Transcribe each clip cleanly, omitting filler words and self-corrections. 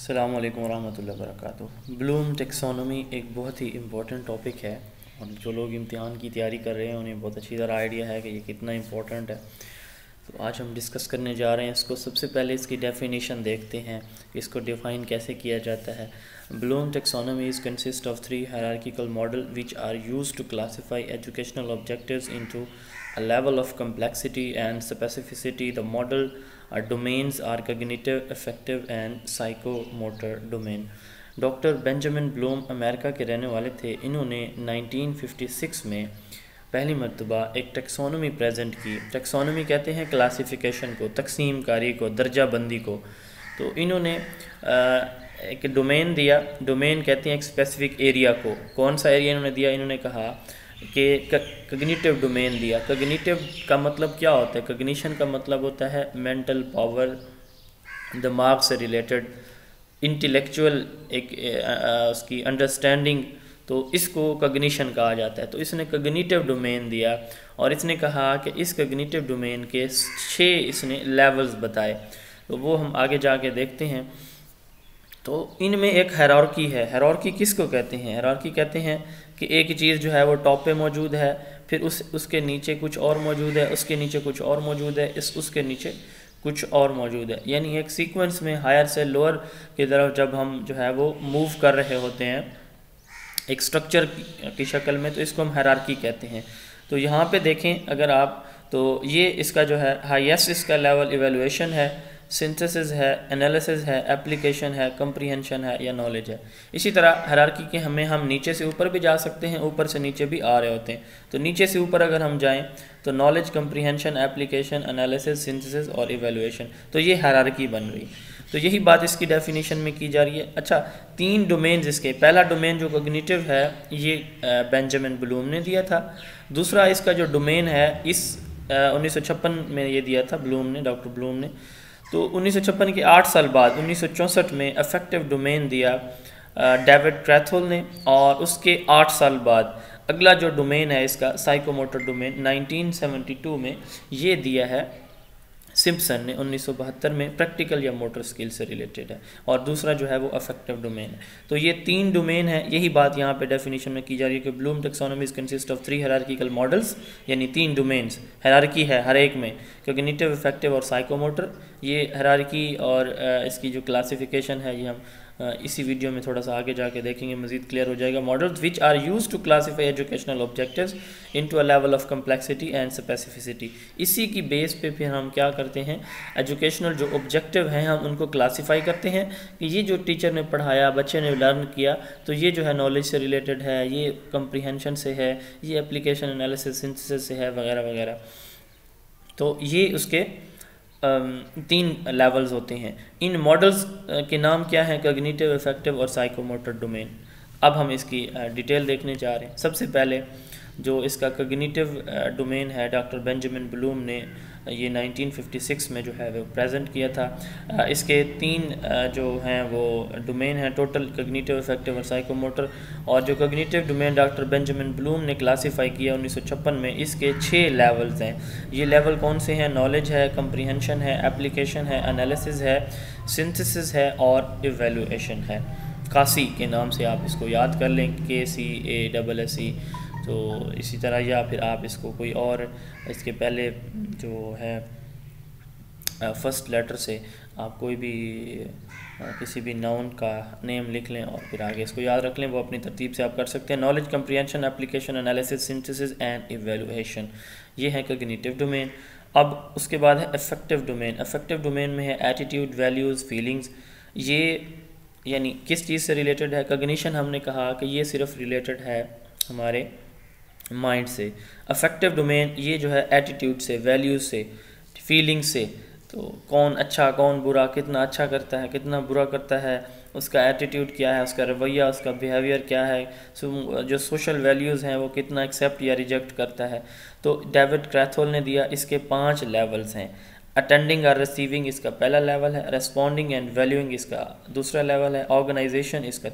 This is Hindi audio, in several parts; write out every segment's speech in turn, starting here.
अस्सलाम वालेकुम रहमतुल्लाहि व बरकातुहू। ब्लूम टेक्सोनोमी एक बहुत ही इम्पोर्टेंट टॉपिक है और जो लोग इम्तिहान की तैयारी कर रहे हैं उन्हें बहुत अच्छी तरह आइडिया है कि ये कितना इम्पोर्टेंट है। तो आज हम डिस्कस करने जा रहे हैं इसको। सबसे पहले इसकी डेफिनेशन देखते हैं कि इसको डिफ़ाइन कैसे किया जाता है। Bloom taxonomy is consist of 3 hierarchical model which are used to classify educational objectives into a level of complexity and specificity. The model domains are cognitive, affective and psychomotor domain. Doctor Benjamin Bloom America के रहने वाले थे। इन्होंने 1956 में पहली मरतबा एक टेक्सोनोमी प्रेजेंट की। टेक्सोनोमी कहते हैं क्लासिफिकेशन को, तकसीम कारी को, दर्जा बंदी को। तो इन्होंने एक डोमेन दिया। डोमेन कहते हैं एक स्पेसिफिक एरिया को। कौन सा एरिया इन्होंने दिया? इन्होंने कहा कि कग्निटिव डोमेन दिया। कग्निटिव का मतलब क्या होता है? कग्निशन का मतलब होता है मेंटल पावर, दिमाग से रिलेटेड इंटेलेक्चुअल एक उसकी अंडरस्टैंडिंग, तो इसको कग्निशन कहा जाता है। तो इसने कग्निटिव डोमेन दिया और इसने कहा कि इस कग्निटिव डोमेन के 6 इसने लेवल्स बताए। तो वो हम आगे जाके देखते हैं। तो इनमें एक हायरार्की है। हायरार्की किसको कहते हैं? हायरार्की कहते हैं कि एक चीज़ जो है वो टॉप पे मौजूद है, फिर उसके नीचे कुछ और मौजूद है, उसके नीचे कुछ और मौजूद है, उसके नीचे कुछ और मौजूद है। यानी एक सीक्वेंस में हायर से लोअर की तरफ जब हम जो है वो मूव कर रहे होते हैं एक स्ट्रक्चर की शक्ल में, तो इसको हम हायरार्की कहते हैं। तो यहाँ पे देखें अगर आप, तो ये इसका जो है हाईएस्ट इसका लेवल इवेलुएशन है, सिंथेसिस है, एनालिसिस है, एप्लीकेशन है, कंप्रीहेंशन है या नॉलेज है। इसी तरह हायरार्की के हम नीचे से ऊपर भी जा सकते हैं, ऊपर से नीचे भी आ रहे होते हैं। तो नीचे से ऊपर अगर हम जाएं तो knowledge, comprehension, application, analysis, synthesis और इवेलुएशन, तो ये हायरार्की बन रही। तो यही बात इसकी डेफिनेशन में की जा रही है। अच्छा, 3 डोमेन्स इसके। पहला डोमेन जो कॉग्निटिव है ये बेंजामिन ब्लूम ने दिया था। दूसरा इसका जो डोमेन है इस 1956 में ये दिया था ब्लूम ने, डॉक्टर ब्लूम ने। तो 1956 के 8 साल बाद 1964 में अफेक्टिव डोमेन दिया डेविड क्रैथहोल ने, और उसके 8 साल बाद अगला जो डोमेन है इसका साइकोमोटर डोमेन 1972 में ये दिया है सिम्पसन ने 1972 में। प्रैक्टिकल या मोटर स्किल से रिलेटेड है। और दूसरा जो है वो अफेक्टिव डोमेन है। तो ये 3 डोमेन है। यही बात यहाँ पे डेफिनेशन में की जा रही है कि Bloom taxonomy consist of 3 hierarchical models, यानी 3 डोमेन्स। हायरार्की है हर एक में, कॉग्निटिव, अफेक्टिव और साइकोमोटर। ये हायरार्की और इसकी जो क्लासिफिकेशन है ये हम इसी वीडियो में थोड़ा सा आगे जाके देखेंगे, मजीद क्लियर हो जाएगा। Models which are use to classify educational objectives into a level of complexity and specificity. इसी की बेस पे फिर हम क्या करते हैं, एजुकेशनल जो ऑब्जेक्टिव हैं हम उनको क्लासीफाई करते हैं कि ये जो टीचर ने पढ़ाया, बच्चे ने लर्न किया, तो ये जो है नॉलेज से रिलेटेड है, ये कंप्रीहेंशन से है, ये एप्लीकेशन, एनालिसिस, सिंथेसिस से है, वगैरह वगैरह। तो ये उसके 3 लेवल्स होते हैं। इन मॉडल्स के नाम क्या हैं? कॉग्निटिव, अफेक्टिव और साइकोमोटर डोमेन। अब हम इसकी डिटेल देखने जा रहे हैं। सबसे पहले जो इसका कॉग्निटिव डोमेन है, डॉक्टर बेंजामिन ब्लूम ने ये 1956 में जो है वो प्रेजेंट किया था। इसके 3 जो हैं वो डोमेन हैं टोटल, कॉग्निटिव, अफेक्टिव और साइकोमोटर। और जो cognitive domain doctor Benjamin Bloom ने क्लासीफाई किया 1956 में, इसके 6 लेवल्स हैं। ये लेवल कौन से हैं? नॉलेज है, कंप्रीहेंशन है, एप्लीकेशन है, एनालिसिस है, सिंथेसिस है और इवेलुएशन है। कासी के नाम से आप इसको याद कर लें, KCASSE। तो इसी तरह, या फिर आप इसको कोई और इसके पहले जो है फर्स्ट लेटर से आप कोई भी किसी भी नाउन का नेम लिख लें और फिर आगे इसको याद रख लें, वो अपनी तरतीब से आप कर सकते हैं। Knowledge, comprehension, application, analysis, synthesis and evaluation, ये है कॉग्निटिव डोमेन। अब उसके बाद है अफेक्टिव डोमेन। अफेक्टिव डोमेन में है एटीट्यूड, वैल्यूज़, फीलिंग्स। ये यानी किस चीज़ से रिलेटेड है? कॉग्निशन हमने कहा कि ये सिर्फ रिलेटेड है हमारे माइंड से। अफेक्टिव डोमेन ये जो है एटीट्यूड से, वैल्यूज से, फीलिंग से। तो कौन अच्छा, कौन बुरा, कितना अच्छा करता है, कितना बुरा करता है, उसका एटीट्यूड क्या है, उसका रवैया, उसका बिहेवियर क्या है, जो सोशल वैल्यूज़ हैं वो कितना एक्सेप्ट या रिजेक्ट करता है। तो डेविड क्रैथहोल ने दिया, इसके 5 लेवल्स हैं। अटेंडिंग और रिसीविंग इसका पहला लेवल है, रेस्पॉन्डिंग एंड वैल्यूइंग इसका दूसरा लेवल है, ऑर्गेनाइजेशन इसका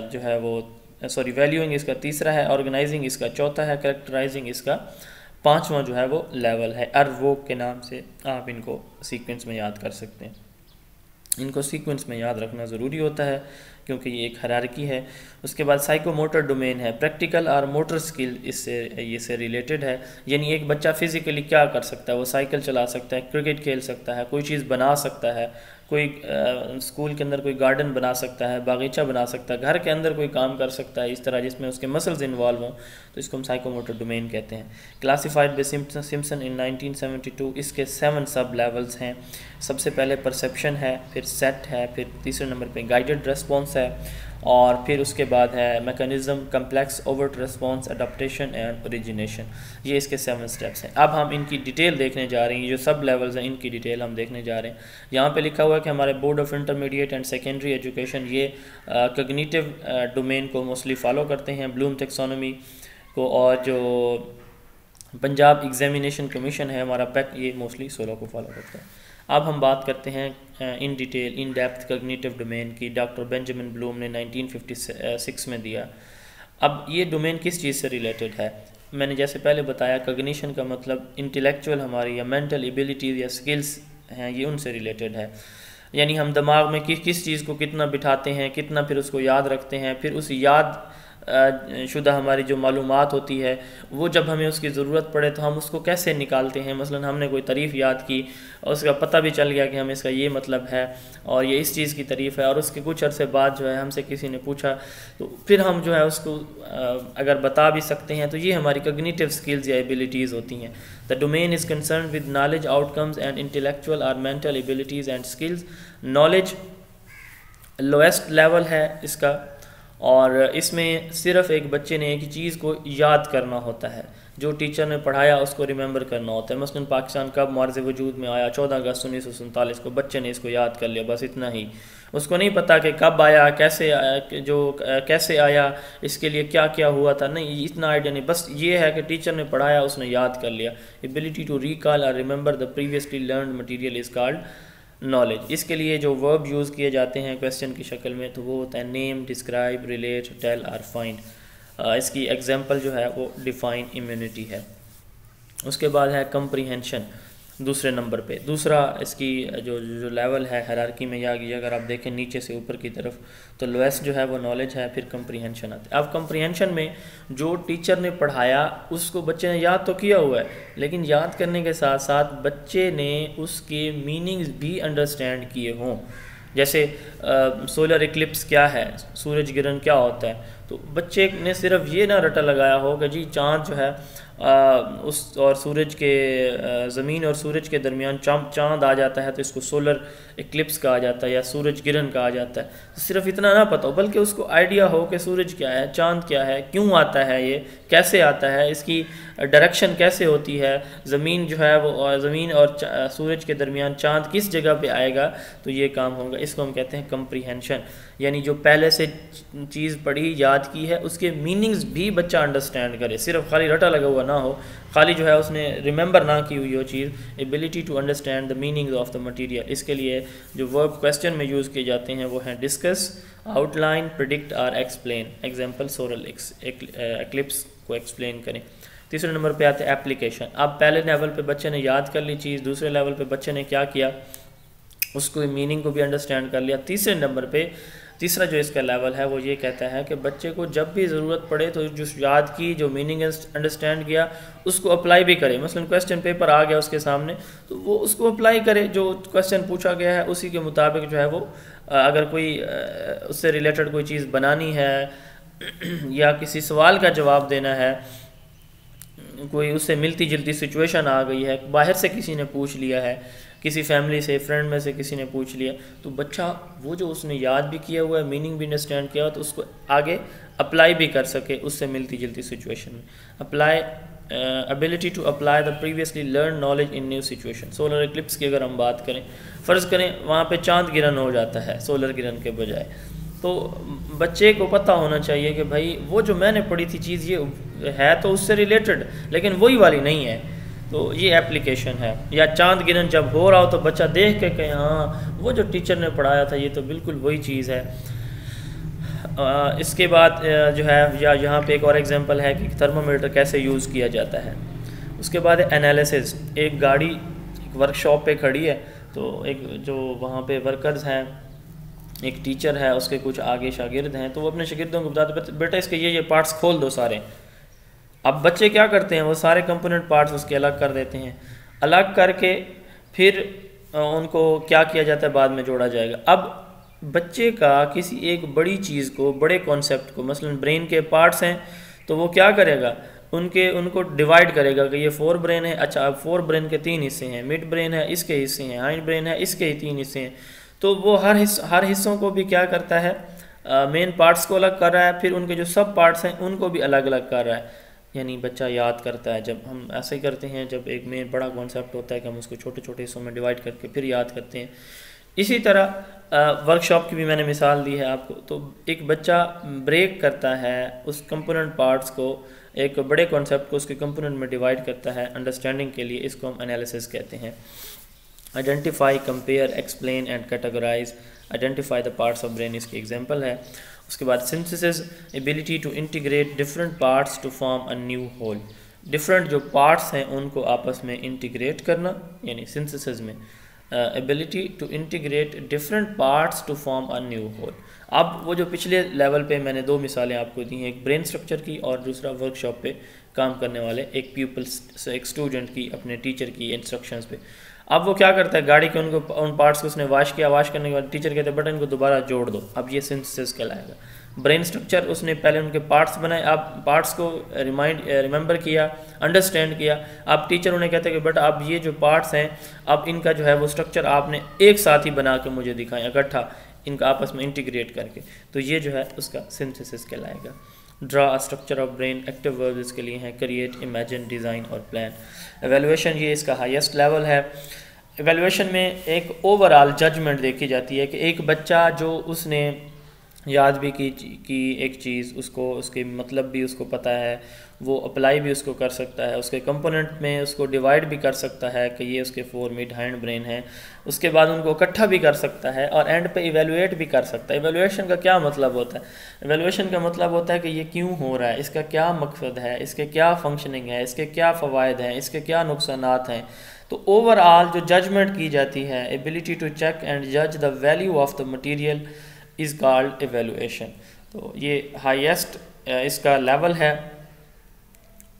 जो है वो वैल्यूइंग इसका तीसरा है, ऑर्गेनाइजिंग इसका चौथा है, कैरेक्टराइजिंग इसका 5वां जो है वो लेवल है। अर्वोक के नाम से आप इनको सीक्वेंस में याद कर सकते हैं। इनको सीक्वेंस में याद रखना ज़रूरी होता है क्योंकि ये एक हायरार्की है। उसके बाद साइकोमोटर डोमेन है, प्रैक्टिकल और मोटर स्किल इससे रिलेटेड है। यानी एक बच्चा फिज़िकली क्या कर सकता है, वो साइकिल चला सकता है, क्रिकेट खेल सकता है, कोई चीज़ बना सकता है, कोई स्कूल के अंदर कोई गार्डन बना सकता है, बागीचा बना सकता है, घर के अंदर कोई काम कर सकता है इस तरह जिसमें उसके मसल्स इन्वॉल्व हों, तो इसको हम साइकोमोटर डोमेन कहते हैं। क्लासिफाइड बाय सिम्पसन इन 1972। इसके 7 सब लेवल्स हैं। सबसे पहले परसेप्शन है, फिर सेट है, फिर तीसरे नंबर पे गाइडेड रेस्पॉन्स है, और फिर उसके बाद है mechanism, complex, overt response, adaptation and origination. ये इसके 7 स्टेप्स हैं। अब हम इनकी डिटेल देखने जा रहे हैं। ये जो सब लेवल्स हैं इनकी डिटेल हम देखने जा रहे हैं। यहाँ पे लिखा हुआ है कि हमारे board of intermediate and secondary education ये कॉग्निटिव डोमेन को मोस्टली फॉलो करते हैं, ब्लूम टैक्सोनॉमी को, और जो पंजाब एग्जामिनेशन कमीशन है हमारा पैक, ये मोस्टली 16 को फॉलो करता है। अब हम बात करते हैं in detail, in depth cognitive domain की। डॉक्टर बेंजामिन ब्लूम ने 1956 में दिया। अब ये डोमेन किस चीज़ से रिलेटेड है? मैंने जैसे पहले बताया, कॉग्निशन का मतलब इंटेलेक्चुअल हमारी या मेंटल एबिलिटीज़ या स्किल्स हैं, ये उनसे रिलेटेड है। यानी हम दिमाग में किस चीज़ को कितना बिठाते हैं, कितना फिर उसको याद रखते हैं, फिर उस याद शुदा हमारी जो मालूमात होती है वो जब हमें उसकी ज़रूरत पड़े तो हम उसको कैसे निकालते हैं। मसलन हमने कोई तारीफ़ याद की और उसका पता भी चल गया कि हमें इसका ये मतलब है और ये इस चीज़ की तारीफ़ है, और उसके कुछ अरसे बाद जो है हमसे किसी ने पूछा तो फिर हम जो है उसको अगर बता भी सकते हैं, तो ये हमारी कॉग्निटिव स्किल्स या एबिलिटीज़ होती हैं। The domain is concern with knowledge, outcomes and intellectual और mental abilities and skills. Knowledge lowest level है इसका, और इसमें सिर्फ एक बच्चे ने एक चीज़ को याद करना होता है, जो टीचर ने पढ़ाया उसको रिमेंबर करना होता है। मसलन पाकिस्तान कब मार्ज़ वजूद में आया, 14 अगस्त 1947 को, बच्चे ने इसको याद कर लिया, बस इतना ही। उसको नहीं पता कि कब आया, कैसे आया, कैसे आया, इसके लिए क्या क्या हुआ था, नहीं, इतना आइडिया नहीं, बस ये है कि टीचर ने पढ़ाया उसने याद कर लिया। एबिलिटी टू रिकॉल और remember the previously learned material is called knowledge. इसके लिए जो वर्ब यूज़ किए जाते हैं क्वेश्चन की शक्ल में, तो वो होता है नेम, डिस्क्राइब, रिलेट, टेल और फाइंड। इसकी एग्जांपल जो है वो डिफाइन इम्यूनिटी है। उसके बाद है कंप्रीहेंशन दूसरे नंबर पे। दूसरा इसकी जो लेवल है हायरार्की में, या अगर आप देखें नीचे से ऊपर की तरफ, तो लोएस्ट जो है वो नॉलेज है, फिर कंप्रीहेंशन आता है। अब कंप्रीहेंशन में जो टीचर ने पढ़ाया उसको बच्चे ने याद तो किया हुआ है, लेकिन याद करने के साथ साथ बच्चे ने उसके मीनिंग्स भी अंडरस्टैंड किए हों। जैसे सोलर इक्लिप्स क्या है, सूरज गिरन क्या होता है, तो बच्चे ने सिर्फ ये ना रटा लगाया हो कि जी चाँद जो है उस और सूरज के ज़मीन और सूरज के दरमियान चाँद आ जाता है तो इसको सोलर इक्लिप्स कहा जाता है या सूरज गिरन कहा जाता है। तो सिर्फ इतना ना पता हो, बल्कि उसको आइडिया हो कि सूरज क्या है, चाँद क्या है, क्यों आता है, ये कैसे आता है, इसकी डायरेक्शन कैसे होती है, ज़मीन जो है वो ज़मीन और सूरज के दरमियान चाँद किस जगह पे आएगा, तो ये काम होगा। इसको हम कहते हैं कंप्रीहेंशन। यानी जो पहले से चीज़ पढ़ी याद की है उसके मीनिंग्स भी बच्चा अंडरस्टैंड करे, सिर्फ खाली रटा लगा हुआ ना हो, खाली जो है उसने रिमेंबर ना की हुई हो चीज़। Ability to understand the meanings of the material. इसके लिए जो वर्ब क्वेश्चन में यूज़ किए जाते हैं वो हैं डिस्कस, आउटलाइन, प्रिडिक्ट और एक्सप्लेन। एग्जाम्पल सोलर एक्लिप्स को एक्सप्लेन करें। तीसरे नंबर पे आते हैं एप्लीकेशन। अब पहले लेवल पे बच्चे ने याद कर ली चीज़, दूसरे लेवल पे बच्चे ने क्या किया, उसको मीनिंग को भी अंडरस्टैंड कर लिया। तीसरे नंबर पे तीसरा जो इसका लेवल है वो ये कहता है कि बच्चे को जब भी ज़रूरत पड़े तो जो याद की, जो मीनिंग अंडरस्टैंड किया, उसको अप्लाई भी करे। मसलन क्वेश्चन पेपर आ गया उसके सामने तो वो उसको अप्लाई करे, जो क्वेश्चन पूछा गया है उसी के मुताबिक जो है वो अगर कोई उससे रिलेटेड कोई चीज़ बनानी है या किसी सवाल का जवाब देना है, कोई उससे मिलती जुलती सिचुएशन आ गई है, बाहर से किसी ने पूछ लिया है, किसी फैमिली से, फ्रेंड में से किसी ने पूछ लिया, तो बच्चा वो जो उसने याद भी किया हुआ है, मीनिंग भी अंडरस्टैंड किया हुआ, तो उसको आगे अप्लाई भी कर सके उससे मिलती जुलती सिचुएशन में। Apply ability to apply the previously learn knowledge in new situation. Solar eclipse की अगर हम बात करें, फ़र्ज़ करें वहाँ पे चांद गिरन हो जाता है सोलर गिरन के बजाय, तो बच्चे को पता होना चाहिए कि भाई वो जो मैंने पढ़ी थी चीज़ ये है तो उससे रिलेटेड, लेकिन वही वाली नहीं है, तो ये एप्लीकेशन है। या चांद गिरन जब हो रहा हो तो बच्चा देख के कहे हाँ वो जो टीचर ने पढ़ाया था ये तो बिल्कुल वही चीज़ है। इसके बाद जो है या यहाँ पे एक और एग्जांपल है कि थर्मामीटर कैसे यूज़ किया जाता है। उसके बाद एनालिसिस। एक गाड़ी एक वर्कशॉप पे खड़ी है, तो एक जो वहाँ पे वर्कर्स हैं, एक टीचर है, उसके कुछ आगे शागिर्द हैं, तो वो अपने शागिर्दों को बताते बेटा इसके ये पार्ट्स खोल दो सारे। अब बच्चे क्या करते हैं, वो सारे कंपोनेंट पार्ट्स उसके अलग कर देते हैं, अलग करके फिर उनको क्या किया जाता है, बाद में जोड़ा जाएगा। अब बच्चे का किसी एक बड़ी चीज़ को, बड़े कॉन्सेप्ट को, मसलन ब्रेन के पार्ट्स हैं, तो वो क्या करेगा, उनको डिवाइड करेगा कि ये 4 ब्रेन है, अच्छा अब 4 ब्रेन के 3 हिस्से हैं, मिड ब्रेन है इसके हिस्से हैं, हाइंड ब्रेन है इसके 3 हिस्से हैं। तो वो हर हिस्सों को भी क्या करता है, मेन पार्ट्स को अलग कर रहा है, फिर उनके जो सब पार्ट्स हैं उनको भी अलग अलग कर रहा है। यानी बच्चा याद करता है, जब हम ऐसे ही करते हैं, जब एक में बड़ा कॉन्सेप्ट होता है कि हम उसको छोटे छोटे हिस्सों में डिवाइड करके फिर याद करते हैं। इसी तरह वर्कशॉप की भी मैंने मिसाल दी है आपको। तो एक बच्चा ब्रेक करता है उस कंपोनेंट पार्ट्स को, एक बड़े कॉन्सेप्ट को उसके कंपोनेंट में डिवाइड करता है अंडरस्टैंडिंग के लिए, इसको हम एनालिसिस कहते हैं। Identify, compare, explain and categorise, identify the parts of brain इसकी एग्जांपल है। उसके बाद synthesis, ability to integrate different parts to form a new whole, different जो पार्ट्स हैं उनको आपस में इंटीग्रेट करना, यानी सिंथेसिस में ability to integrate different parts to form a new whole. अब वो जो पिछले लेवल पे मैंने 2 मिसालें आपको दी हैं, एक ब्रेन स्ट्रक्चर की और दूसरा वर्कशॉप पे काम करने वाले एक प्यूपल्स, एक स्टूडेंट की अपने टीचर की इंस्ट्रक्शंस पे। अब वो क्या करता है, गाड़ी के उन पार्ट्स को उसने वॉश किया, वॉश करने के बाद टीचर कहते हैं बेटा इनको दोबारा जोड़ दो। अब ये सिंथेसिस कहलाएगा। ब्रेन स्ट्रक्चर, उसने पहले उनके पार्ट्स बनाए, अब पार्ट्स को रिमेंबर किया, अंडरस्टैंड किया। अब टीचर उन्हें कहते हैं कि बेटा अब ये जो पार्ट्स हैं, अब इनका जो है वो स्ट्रक्चर आपने एक साथ ही बना के मुझे दिखाएं, इकट्ठा इनका आपस में इंटीग्रेट करके। तो ये जो है उसका सिंथेसिस कहलाएगा। Draw a structure of brain, active verbs इसके लिए हैं क्रिएट, इमेजिन, डिज़ाइन और प्लान। एवेलुएशन ये इसका हाईएस्ट लेवल है। एवेलुएशन में एक ओवरऑल जजमेंट देखी जाती है कि एक बच्चा जो उसने याद भी की एक चीज़, उसको उसके मतलब भी उसको पता है, वो अप्लाई भी उसको कर सकता है, उसके कंपोनेंट में उसको डिवाइड भी कर सकता है कि ये उसके 4 मिड हाइंड ब्रेन है, उसके बाद उनको इकट्ठा भी कर सकता है और एंड पे इवेलुएट भी कर सकता है। इवेलुएशन का क्या मतलब होता है? इवेलुएशन का मतलब होता है कि ये क्यों हो रहा है, इसका क्या मकसद है, इसके क्या फंक्शनिंग है, इसके क्या फ़वाइद हैं, इसके क्या नुकसानात हैं। तो ओवरऑल जो जजमेंट की जाती है, एबिलिटी टू चेक एंड जज the value of the material is called evaluation. तो ये हाईएस्ट इसका लेवल है।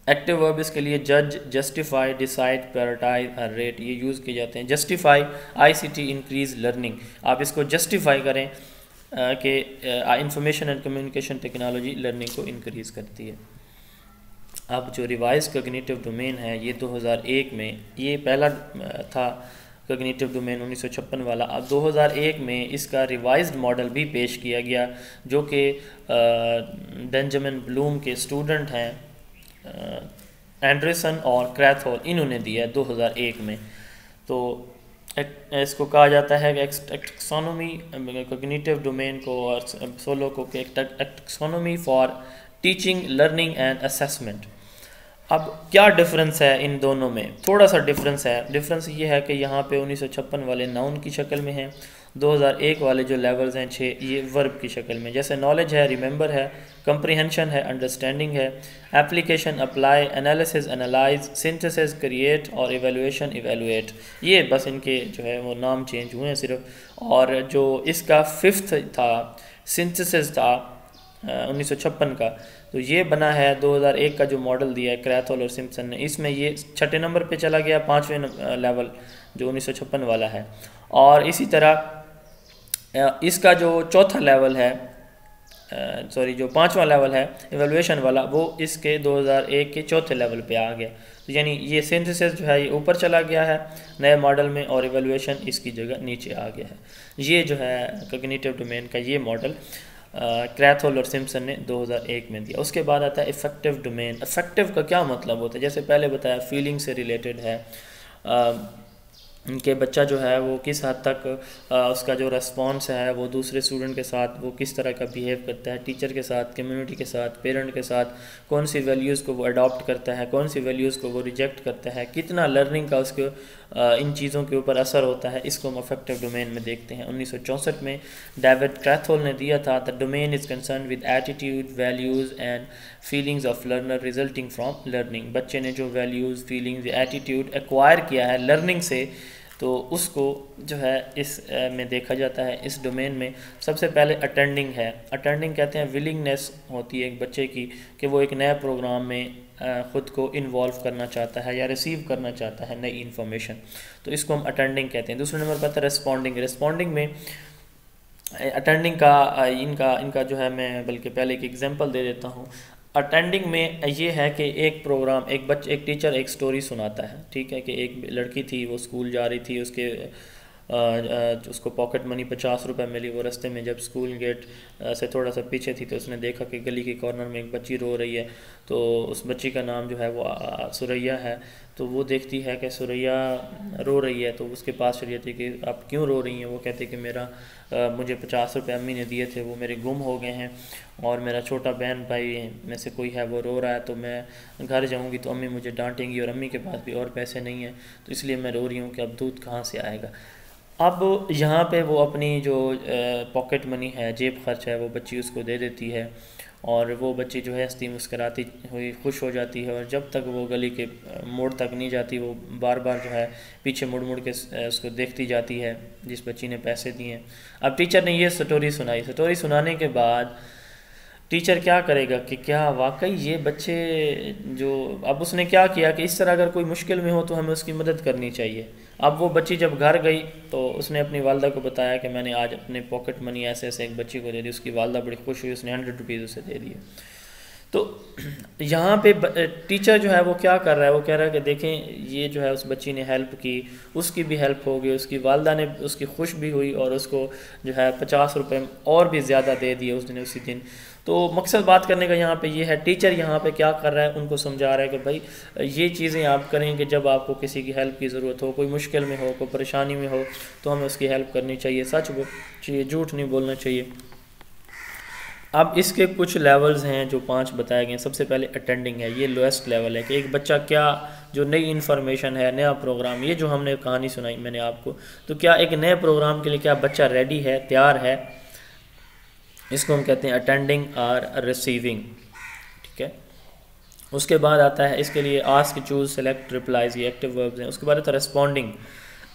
एक्टिव वर्ब इसके लिए जज, जस्टिफाई, डिसाइड, प्रायोरिटाइज और रेट ये यूज़ किए जाते हैं। जस्टिफाई, ICT इंक्रीज लर्निंग, आप इसको जस्टिफाई करें कि information and communication technology learning को इंक्रीज़ करती है। अब जो रिवाइज कॉग्निटिव डोमेन है ये 2001 में, ये पहला था कॉग्निटिव डोमेन 1956 वाला। अब 2001 में इसका रिवाइज्ड मॉडल भी पेश किया गया जो कि बेंजामिन ब्लूम के स्टूडेंट हैं एंडरसन और क्रैथहोल, इन्होंने दिया है 2001 में। तो इसको कहा जाता है कि टैक्सोनॉमी कॉग्निटिव डोमेन को और सोलो को taxonomy for teaching, learning and assessment. अब क्या डिफरेंस है इन दोनों में? थोड़ा सा डिफरेंस है। डिफरेंस ये है कि यहाँ पे 1956 वाले नाउन की शक्ल में हैं, 2001 वाले जो लेवल्स हैं 6 ये वर्ब की शक्ल में। जैसे नॉलेज है, रिमेंबर है, कंप्रीहेंशन है, अंडरस्टैंडिंग है, application apply, analysis analyse, synthesis create और इवेलुएशन इवेलुएट। ये बस इनके जो है वो नाम चेंज हुए हैं सिर्फ। और जो इसका 5th था, सिंथेसिस था 1956 का, तो ये बना है 2001 का जो मॉडल दिया है क्रैथहोल और सिम्पसन ने, इसमें ये 6ठे नंबर पे चला गया, 5वें लेवल जो 1956 वाला है। और इसी तरह इसका जो चौथा लेवल है, जो 5वां लेवल है इवेलुएशन वाला, वो इसके 2001 के चौथे लेवल पे आ गया। तो यानी ये सिंथेसिस जो है ये ऊपर चला गया है नए मॉडल में और इवेलुएशन इसकी जगह नीचे आ गया है। ये जो है कॉग्निटिव डोमेन का ये मॉडल क्रैथहोल और सिम्पसन ने 2001 में दिया। उसके बाद आता है इफेक्टिव डोमेन। इफेक्टिव का क्या मतलब होता है? जैसे पहले बताया फीलिंग से रिलेटेड है कि बच्चा जो है वो किस हद तक उसका जो रेस्पॉन्स है वो दूसरे स्टूडेंट के साथ वो किस तरह का बिहेव करता है, टीचर के साथ, कम्युनिटी के साथ, पेरेंट के साथ, कौन सी वैल्यूज़ को वो अडॉप्ट करता है, कौन सी वैल्यूज़ को वो रिजेक्ट करता है, कितना लर्निंग का उसके इन चीज़ों के ऊपर असर होता है, इसको हम अफेक्टिव डोमेन में देखते हैं। 1964 में डेविड क्रैथहोल ने दिया था, the domain is concern with attitude, values and feelings of learner resulting from learning. बच्चे ने जो वैल्यूज़, फीलिंग्स, एटीट्यूड एक्वायर किया है लर्निंग से, तो उसको जो है इस में देखा जाता है। इस डोमेन में सबसे पहले अटेंडिंग है। अटेंडिंग कहते हैं विलिंगनेस होती है एक बच्चे की कि वो एक नया प्रोग्राम में ख़ुद को इन्वॉल्व करना चाहता है या रिसीव करना चाहता है नई इन्फॉर्मेशन, तो इसको हम अटेंडिंग कहते हैं। दूसरे नंबर पर आता है रिस्पॉन्डिंग। रिस्पॉन्डिंग में अटेंडिंग का इनका जो है, मैं बल्कि पहले एक एग्जांपल दे देता हूँ। अटेंडिंग में ये है कि एक प्रोग्राम, एक टीचर एक स्टोरी सुनाता है, ठीक है, कि एक लड़की थी, वो स्कूल जा रही थी, उसको पॉकेट मनी 50 रुपये मिली। वो रास्ते में जब स्कूल गेट से थोड़ा सा पीछे थी तो उसने देखा कि गली के कॉर्नर में एक बच्ची रो रही है। तो उस बच्ची का नाम जो है वो सुरैया है। तो वो देखती है कि सुरैया रो रही है, तो उसके पास चली जाती है कि आप क्यों रो रही हैं। वो कहती है कि मुझे 50 रुपये अम्मी ने दिए थे, वो मेरे गुम हो गए हैं, और मेरा छोटा बहन भाई में से कोई है वो रो रहा है, तो मैं घर जाऊंगी तो अम्मी मुझे डांटेंगी, और अम्मी के पास भी और पैसे नहीं हैं, तो इसलिए मैं रो रही हूँ कि अब दूध कहाँ से आएगा। अब यहाँ पे वो अपनी जो पॉकेट मनी है, जेब खर्च है, वो बच्ची उसको दे देती है, और वो बच्ची जो है हंसती मुस्कराती हुई खुश हो जाती है। और जब तक वो गली के मोड़ तक नहीं जाती, वो बार बार जो है पीछे मुड़ मुड़ के उसको देखती जाती है जिस बच्ची ने पैसे दिए हैं। अब टीचर ने ये स्टोरी सुनाई। स्टोरी सुनाने के बाद टीचर क्या करेगा कि क्या वाकई ये बच्चे जो, अब उसने क्या किया कि इस तरह अगर कोई मुश्किल में हो तो हमें उसकी मदद करनी चाहिए। अब वो बच्ची जब घर गई तो उसने अपनी वालदा को बताया कि मैंने आज अपने पॉकेट मनी ऐसे ऐसे एक बच्ची को दे दी। उसकी वालदा बड़ी खुश हुई, उसने 100 रुपीज़ उसे दे दिए। तो यहाँ पे टीचर जो है वो क्या कर रहा है, वो कह रहा है कि देखें ये जो है उस बच्ची ने हेल्प की, उसकी भी हेल्प हो गई, उसकी वालदा ने उसकी खुश भी हुई, और उसको जो है 50 रुपये और भी ज़्यादा दे दिए उसी दिन। तो मकसद बात करने का यहाँ पे ये है, टीचर यहाँ पे क्या कर रहा है, उनको समझा रहा है कि भाई ये चीज़ें आप करें कि जब आपको किसी की हेल्प की ज़रूरत हो, कोई मुश्किल में हो, कोई परेशानी में हो, तो हमें उसकी हेल्प करनी चाहिए, सच चाहिए, झूठ नहीं बोलना चाहिए। अब इसके कुछ लेवल्स हैं जो 5 बताए गए हैं। सबसे पहले अटेंडिंग है, ये लोएस्ट लेवल है कि एक बच्चा क्या, जो नई इन्फॉर्मेशन है, नया प्रोग्राम, ये जो हमने कहानी सुनाई मैंने आपको, तो क्या एक नए प्रोग्राम के लिए क्या बच्चा रेडी है, तैयार है, इसको हम कहते हैं अटेंडिंग और रिसीविंग, ठीक है। उसके बाद आता है इसके लिए आस्क, चूज, सेलेक्ट, रिप्लाइज, ये एक्टिव वर्ब्स हैं। उसके बाद आता है रिस्पॉन्डिंग।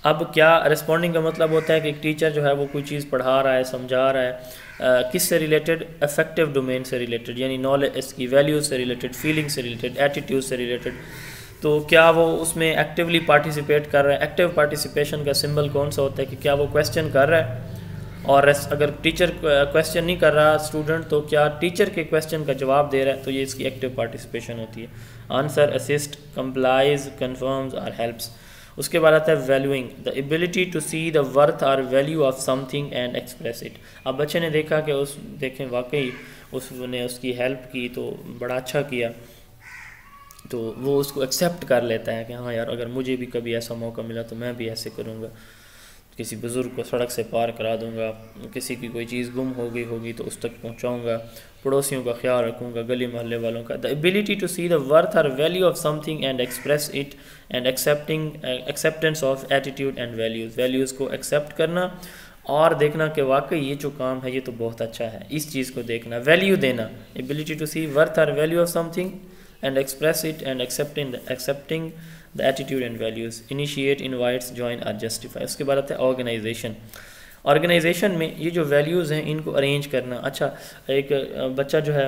अब क्या रिस्पॉन्डिंग का मतलब होता है कि एक टीचर जो है वो कोई चीज़ पढ़ा रहा है, समझा रहा है, किस से रिलेटेड, अफेक्टिव डोमेन से रिलेटेड, यानी नॉलेज, इसकी वैल्यूज़ से रिलेटेड, फीलिंग से रिलेटेड, एटीट्यूड से रिलेटेड। तो क्या वो उसमें एक्टिवली पार्टिसिपेट कर रहा है। एक्टिव पार्टिसिपेशन का सिंबल कौन सा होता है कि क्या वो क्वेश्चन कर रहा है, और अगर टीचर क्वेश्चन नहीं कर रहा स्टूडेंट, तो क्या टीचर के क्वेश्चन का जवाब दे रहा है, तो ये इसकी एक्टिव पार्टिसिपेशन होती है। आंसर, असिस्ट, कंप्लाइज, कन्फर्म्स और हेल्प्स। उसके बाद आता है valuing, the ability to see the worth और value of something and express it. अब बच्चे ने देखा कि देखें वाकई उसने उसकी हेल्प की तो बड़ा अच्छा किया, तो वो उसको एक्सेप्ट कर लेता है कि हाँ यार, अगर मुझे भी कभी ऐसा मौका मिला तो मैं भी ऐसे करूँगा, किसी बुज़ुर्ग को सड़क से पार करा दूँगा, किसी की कोई चीज़ गुम हो गई होगी तो उस तक पहुँचाऊँगा, पड़ोसियों का ख्याल रखूँगा, गली मोहल्ले वालों का। The ability to see the worth और value of something and express it and acceptance of attitude and values, values को एक्सेप्ट करना और देखना कि वाकई ये जो काम है ये तो बहुत अच्छा है, इस चीज़ को देखना, वैल्यू देना। एबिलिटी टू सी वर्थ और value of something and express it and accepting the attitude and values, initiate, invites, join or justify। उसके बाद आता है ऑर्गेनाइजेशन। ऑर्गेनाइजेशन में ये जो वैल्यूज़ हैं इनको अरेंज करना। अच्छा, एक बच्चा जो है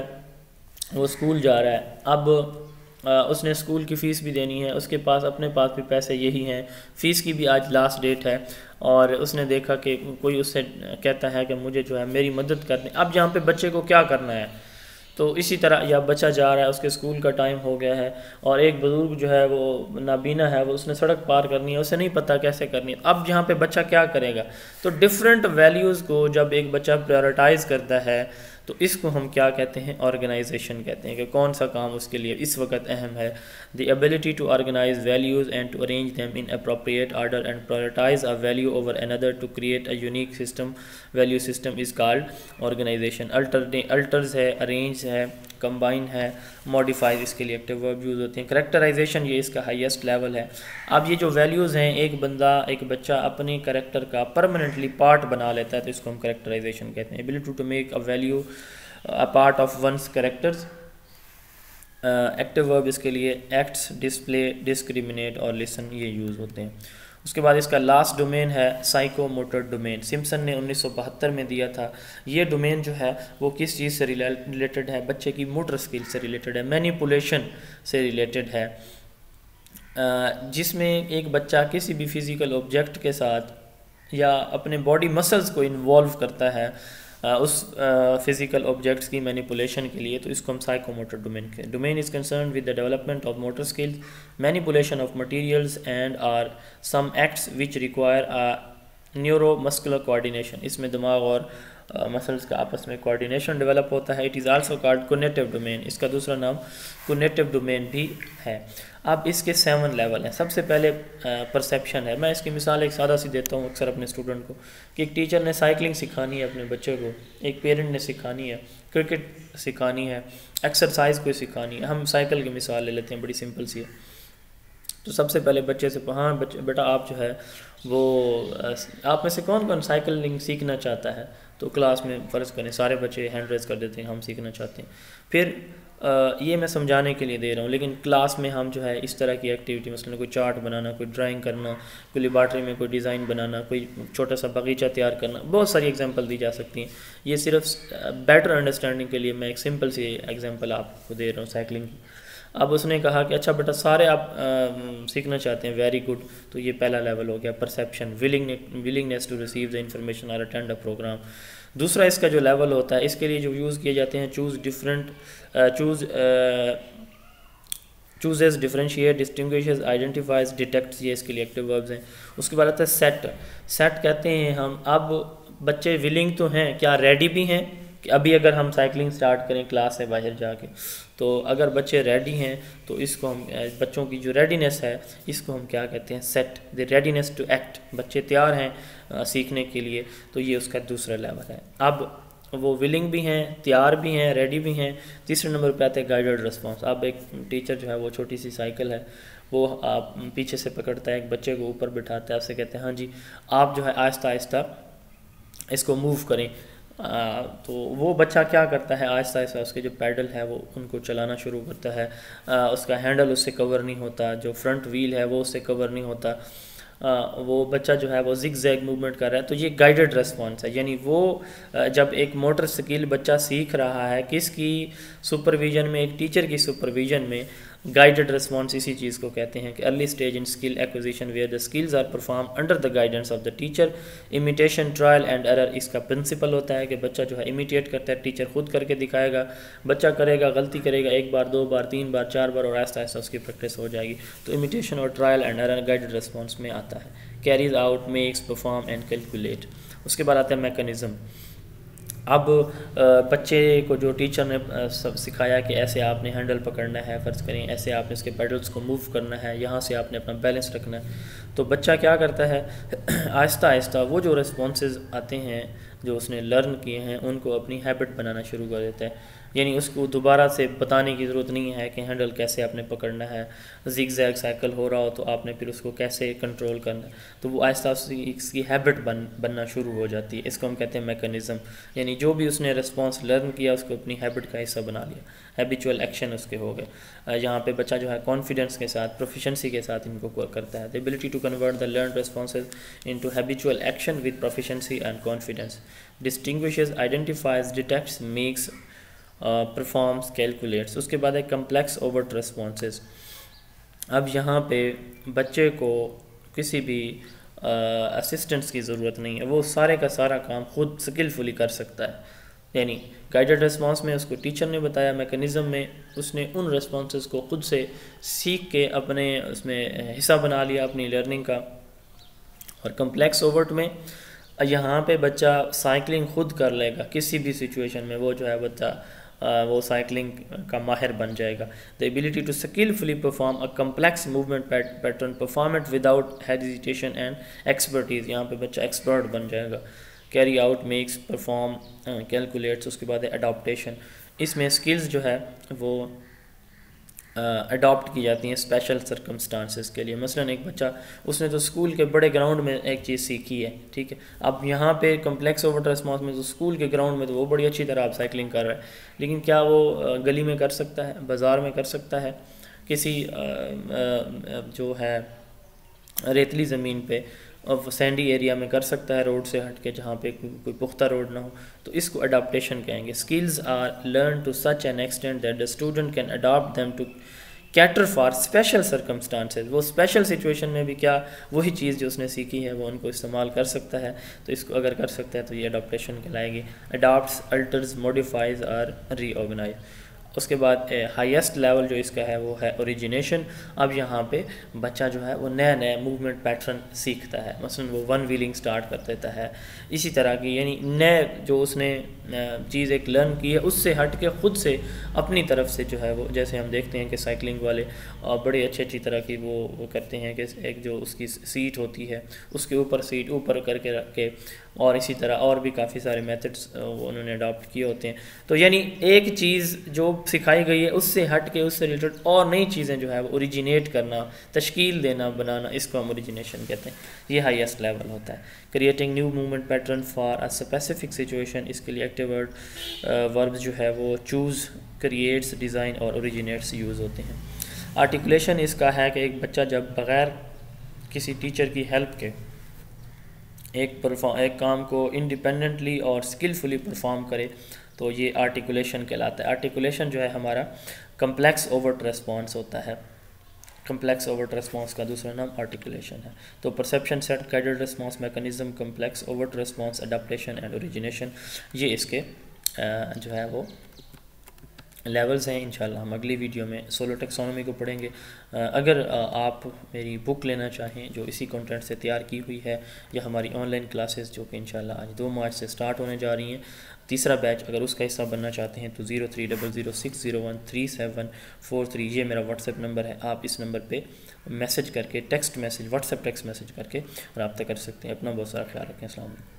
वो स्कूल जा रहा है, अब उसने स्कूल की फ़ीस भी देनी है, उसके पास अपने पास भी पैसे यही हैं, फ़ीस की भी आज लास्ट डेट है, और उसने देखा कि कोई उससे कहता है कि मुझे जो है मेरी मदद करनी। अब यहाँ पे बच्चे को क्या करना है, तो इसी तरह या बच्चा जा रहा है, उसके स्कूल का टाइम हो गया है, और एक बुज़ुर्ग जो है वो नाबीना है, वो उसने सड़क पार करनी है, उसे नहीं पता कैसे करनी है। अब यहाँ पे बच्चा क्या करेगा, तो डिफरेंट वैल्यूज़ को जब एक बच्चा प्रायोरिटाइज़ करता है तो इसको हम क्या कहते हैं, ऑर्गेनाइजेशन कहते हैं, कि कौन सा काम उसके लिए इस वक्त अहम है। The ability to organise values and to arrange them in appropriate order and prioritise a value over another to create a unique system, value system is called organisation. Alters है, अरेंज है, कंबाइन है, मॉडिफाइज, इसके लिए एक्टिव वर्ब यूज़ होते हैं। करेक्टराइजेशन ये इसका हाईएस्ट लेवल है। अब ये जो वैल्यूज़ हैं एक बच्चा अपने करेक्टर का परमानेंटली पार्ट बना लेता है, तो इसको हम करेक्टराइजेशन कहते हैं। Ability to make a value a part of one's characters. Active verb इसके लिए एक्ट्स, डिस्प्ले, डिस्क्रिमिनेट और लिसन, ये यूज़ होते हैं। उसके बाद इसका लास्ट डोमेन है साइकोमोटर डोमेन, सिम्पसन ने 1972 में दिया था। ये डोमेन जो है वो किस चीज़ से रिलेटेड है, बच्चे की मोटर स्किल से रिलेटेड है, मैनिपुलेशन से रिलेटेड है, जिसमें एक बच्चा किसी भी फिज़िकल ऑब्जेक्ट के साथ या अपने बॉडी मसल्स को इन्वॉल्व करता है उस फिज़िकल ऑब्जेक्ट्स की मैनिपुलेशन के लिए, तो इसको हम साइकोमोटर डोमेन के domain is concern with the development of motor skills, manipulation of materials and are some acts which require neuromuscular coordination. इसमें दिमाग और मसल्स का आपस में कोऑर्डिनेशन डेवलप होता है। It is also called cognitive domain, इसका दूसरा नाम कोग्निटिव डोमेन भी है। अब इसके 7 लेवल हैं। सबसे पहले परसेप्शन है। मैं इसकी मिसाल एक सादा सी देता हूँ अक्सर अपने स्टूडेंट को, कि एक टीचर ने साइकिलिंग सिखानी है अपने बच्चे को, एक पेरेंट ने सिखानी है क्रिकेट सिखानी है, एक्सरसाइज कोई सिखानी है। हम साइकिल की मिसाल ले लेते हैं, बड़ी सिंपल सी है। तो सबसे पहले बच्चे से हाँ बेटा आप जो है वो आप में से कौन कौन साइकिलिंग सीखना चाहता है, तो क्लास में फ़र्ज़ करें सारे बच्चे हैंड रेज़ कर देते हैं हम सीखना चाहते हैं। फिर ये मैं समझाने के लिए दे रहा हूँ, लेकिन क्लास में हम जो है इस तरह की एक्टिविटी, मसलन कोई चार्ट बनाना, कोई ड्राइंग करना, कोई लेबॉर्ट्री में कोई डिज़ाइन बनाना, कोई छोटा सा बगीचा तैयार करना, बहुत सारी एग्जांपल दी जा सकती हैं। ये सिर्फ बेटर अंडरस्टैंडिंग के लिए मैं एक सिंपल सी एग्जांपल आपको दे रहा हूँ साइकिलिंग की। अब उसने कहा कि अच्छा बेटा सारे आप सीखना चाहते हैं, वेरी गुड। तो ये पहला लेवल हो गया perception, willingness to receive the information और अटेंड अ प्रोग्राम। दूसरा इसका जो लेवल होता है, इसके लिए जो यूज़ किए जाते हैं chooses, differentiate, distinguishes, identifies, detects, ये इसके लिए एक्टिव वर्ब्स हैं। उसके बाद आता है सेट। सेट कहते हैं हम, अब बच्चे विलिंग तो हैं, क्या रेडी भी हैं कि अभी अगर हम साइकिलिंग स्टार्ट करें क्लास से बाहर जाके, तो अगर बच्चे रेडी हैं तो इसको हम बच्चों की जो रेडीनेस है इसको हम क्या कहते हैं, set, the readiness to act. बच्चे तैयार हैं सीखने के लिए, तो ये उसका दूसरा लेवल है। अब वो विलिंग भी हैं, तैयार भी हैं, रेडी भी हैं। तीसरे नंबर पे आते हैं गाइडेड रिस्पॉन्स। अब एक टीचर जो है वो छोटी सी साइकिल है, वो आप पीछे से पकड़ता है, एक बच्चे को ऊपर बिठाता है, आपसे कहते हैं हाँ जी आप जो है आहिस्ता आहिस्ता इसको मूव करें। तो वो बच्चा क्या करता है, आहिस्ता आहिस्ता उसके जो पैडल है वो उनको चलाना शुरू करता है। उसका हैंडल उससे कवर नहीं होता, जो फ्रंट व्हील है वो उससे कवर नहीं होता। वो बच्चा जो है वो जिग जैग मूवमेंट कर रहा है, तो ये गाइडेड रेस्पॉन्स है। यानी वो जब एक मोटर स्किल बच्चा सीख रहा है किसकी सुपरविजन में, एक टीचर की सुपरविजन में, गाइडेड रिस्पॉन्स इसी चीज़ को कहते हैं कि early stage in skill acquisition where the skills are perform under the guidance of the teacher. Imitation, trial and error इसका प्रिंसिपल होता है कि बच्चा जो है इमिटेट करता है, टीचर खुद करके दिखाएगा, बच्चा करेगा, गलती करेगा 1 बार 2 बार 3 बार 4 बार और आहिस्ता आहिस्ता उसकी प्रैक्टिस हो जाएगी। तो इमिटेशन और trial and error guided response में आता है। Carries out, makes, perform and calculate. उसके बाद आता है मैकेनिज़्म। अब बच्चे को जो टीचर ने सब सिखाया कि ऐसे आपने हैंडल पकड़ना है, फ़र्ज़ करें ऐसे आपने इसके पेडल्स को मूव करना है, यहाँ से आपने अपना बैलेंस रखना है, तो बच्चा क्या करता है आहिस्ता आहिस्ता वो जो रिस्पॉन्सेज आते हैं जो उसने लर्न किए हैं उनको अपनी हैबिट बनाना शुरू कर देता है। यानी उसको दोबारा से बताने की ज़रूरत नहीं है कि हैंडल कैसे आपने पकड़ना है, जिग जैग साइकिल हो रहा हो तो आपने फिर उसको कैसे कंट्रोल करना है, तो वो आहिस्ता इसकी हैबिट बनना शुरू हो जाती है। इसको हम कहते हैं मैकेनिज़्म। यानी जो भी उसने रिस्पॉन्स लर्न किया उसको अपनी हैबिट का हिस्सा बना लिया, हैबिचुअल एक्शन उसके हो गए। यहाँ पे बच्चा जो है कॉन्फिडेंस के साथ, प्रोफिशेंसी के साथ इनको करता है। The ability to convert the learn responses into habitual action with proficiency and confidence. Distinguishes, identifies, detects, makes, performs, calculates. उसके बाद है कम्प्लेक्स ओवर्ट रिस्पॉन्सेज। अब यहाँ पे बच्चे को किसी भी असिस्टेंट्स की ज़रूरत नहीं है, वो सारे का सारा काम खुद स्किलफुली कर सकता है। यानी गाइडेड रिस्पॉन्स में उसको टीचर ने बताया, मैकेनिज़्म में उसने उन रिस्पॉन्सेज को खुद से सीख के अपने उसमें हिस्सा बना लिया अपनी लर्निंग का। और कम्प्लेक्स ओवर्ट में यहाँ पे बच्चा साइकिलिंग खुद कर लेगा किसी भी सिचुएशन में, वो जो है बच्चा वो साइकिलिंग का माहिर बन जाएगा। The ability to skilfully perform a complex movement pattern, perform it without hesitation and expertise, यहाँ पे बच्चा एक्सपर्ट बन जाएगा। Carry out, makes, perform, calculates. उसके बाद है अडॉप्टेशन। इसमें स्किल्स जो है वो अडॉप्ट की जाती हैं स्पेशल सर्कमस्टांसेस के लिए। मसलन एक बच्चा उसने तो स्कूल के बड़े ग्राउंड में एक चीज़ सीखी है, ठीक है, अब यहाँ पे कम्प्लेक्स ओवर्ट रिस्पॉन्स में तो स्कूल के ग्राउंड में तो वो बड़ी अच्छी तरह आप साइकिलिंग कर रहा है, लेकिन क्या वो गली में कर सकता है, बाज़ार में कर सकता है, किसी जो है रेतली ज़मीन पे और सैंडी एरिया में कर सकता है, रोड से हट के जहाँ पे कोई पुख्ता रोड ना हो, तो इसको अडाप्टेशन कहेंगे। Skills are learn to such an extent that the student can adopt them to cater for special circumstances. वो स्पेशल सिचुएशन में भी क्या वही चीज़ जो उसने सीखी है वो उनको इस्तेमाल कर सकता है, तो इसको अगर कर सकता है तो ये अडॉप्टेशन कहलाएगी। अडॉप्ट्स, अल्टर्स, मॉडिफाइज और रीऑर्गेनाइज। उसके बाद हाईएस्ट लेवल जो इसका है वो है ओरिजिनेशन। अब यहाँ पे बच्चा जो है वो नया नया मूवमेंट पैटर्न सीखता है, मसलन वो वन व्हीलिंग स्टार्ट कर देता है, इसी तरह की यानी नए जो उसने चीज़ एक लर्न की है उससे हट के ख़ुद से अपनी तरफ से जो है वो, जैसे हम देखते हैं कि साइकिलिंग वाले बड़ी अच्छी तरह की वो करते हैं कि एक जो उसकी सीट होती है उसके ऊपर सीट ऊपर करके रख के, और इसी तरह और भी काफ़ी सारे मेथड्स उन्होंने अडॉप्ट किए होते हैं। तो यानी एक चीज़ जो सिखाई गई है उससे हट के उससे रिलेटेड और नई चीज़ें जो है वो ओरिजिनेट करना, तश्कील देना, बनाना, इसको हम ओरिजिनेशन कहते हैं। ये हाईएस्ट लेवल होता है। Creating new movement pattern for a specific situation, इसके लिए एक्टिव वर्ब्स जो है वो चूज़, क्रिएट्स, डिज़ाइन और ओरिजिनेट्स यूज़ होते हैं। आर्टिकुलेशन इसका है कि एक बच्चा जब बग़ैर किसी टीचर की हेल्प के एक काम को इंडिपेंडेंटली और स्किलफुली परफॉर्म करे तो ये आर्टिकुलेशन कहलाता है। आर्टिकुलेशन जो है हमारा कम्प्लेक्स ओवर्ट रिस्पॉन्स होता है। कम्प्लेक्स ओवर्ट रिस्पॉन्स का दूसरा नाम आर्टिकुलेशन है। तो perception, set, guided response mechanism, complex overt response, adaptation and origination, ये इसके जो है वो लेवल्स हैं। इंशाल्लाह हम अगली वीडियो में सोलो टेक्सोनॉमी को पढ़ेंगे। अगर आप मेरी बुक लेना चाहें जो इसी कंटेंट से तैयार की हुई है, या हमारी ऑनलाइन क्लासेस जो कि इंशाल्लाह आज 2 मार्च से स्टार्ट होने जा रही हैं, तीसरा बैच, अगर उसका हिस्सा बनना चाहते हैं तो 030060134743, ये मेरा व्हाट्सएप नंबर है। आप इस नंबर पे मैसेज करके, text message, WhatsApp text message करके रब्ता कर सकते हैं। अपना बहुत सारा ख्याल रखें। अस्सलाम वालेकुम।